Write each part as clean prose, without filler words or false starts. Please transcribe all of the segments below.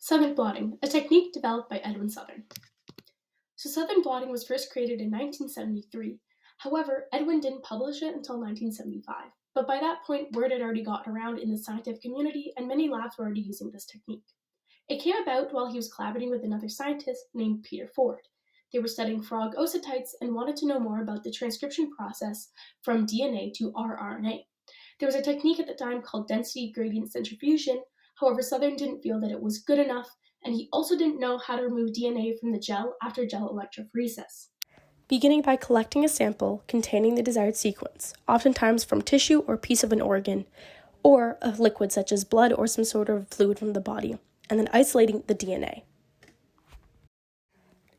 Southern blotting, a technique developed by Edwin Southern. So southern blotting was first created in 1973. However, Edwin didn't publish it until 1975. But by that point, word had already gotten around in the scientific community and many labs were already using this technique. It came about while he was collaborating with another scientist named Peter Ford. They were studying frog oocytes and wanted to know more about the transcription process from DNA to rRNA. There was a technique at the time called density gradient centrifugation. However, Southern didn't feel that it was good enough, and he also didn't know how to remove DNA from the gel after gel electrophoresis. Beginning by collecting a sample containing the desired sequence, oftentimes from tissue or piece of an organ, or a liquid such as blood or some sort of fluid from the body, and then isolating the DNA.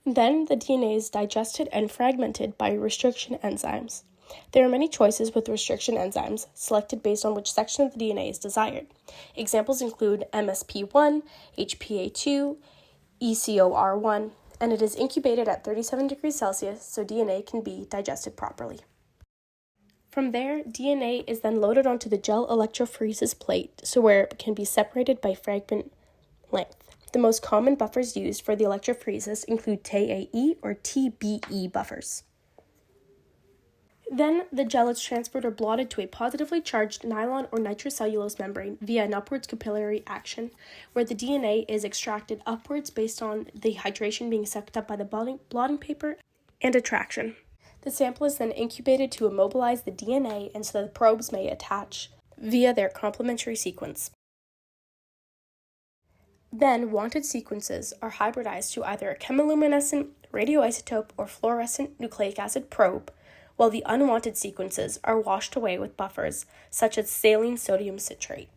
Then the DNA is digested and fragmented by restriction enzymes. There are many choices with restriction enzymes, selected based on which section of the DNA is desired. Examples include MSP1, HPA2, ECOR1, and it is incubated at 37 degrees Celsius so DNA can be digested properly. From there, DNA is then loaded onto the gel electrophoresis plate, where it can be separated by fragment length. The most common buffers used for the electrophoresis include TAE or TBE buffers. Then, the gel is transferred or blotted to a positively charged nylon or nitrocellulose membrane via an upwards capillary action, where the DNA is extracted upwards based on the hydration being sucked up by the blotting paper and attraction. The sample is then incubated to immobilize the DNA and so that the probes may attach via their complementary sequence. Then, wanted sequences are hybridized to either a chemiluminescent, radioisotope, or fluorescent nucleic acid probe, while the unwanted sequences are washed away with buffers, such as saline sodium citrate.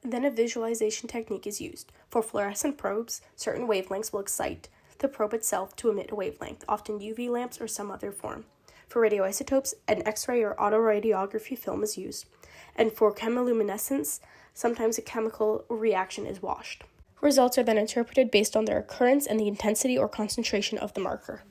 Then a visualization technique is used. For fluorescent probes, certain wavelengths will excite the probe itself to emit a wavelength, often UV lamps or some other form. For radioisotopes, an X-ray or autoradiography film is used. And for chemiluminescence, sometimes a chemical reaction is washed. Results are then interpreted based on their occurrence and the intensity or concentration of the marker.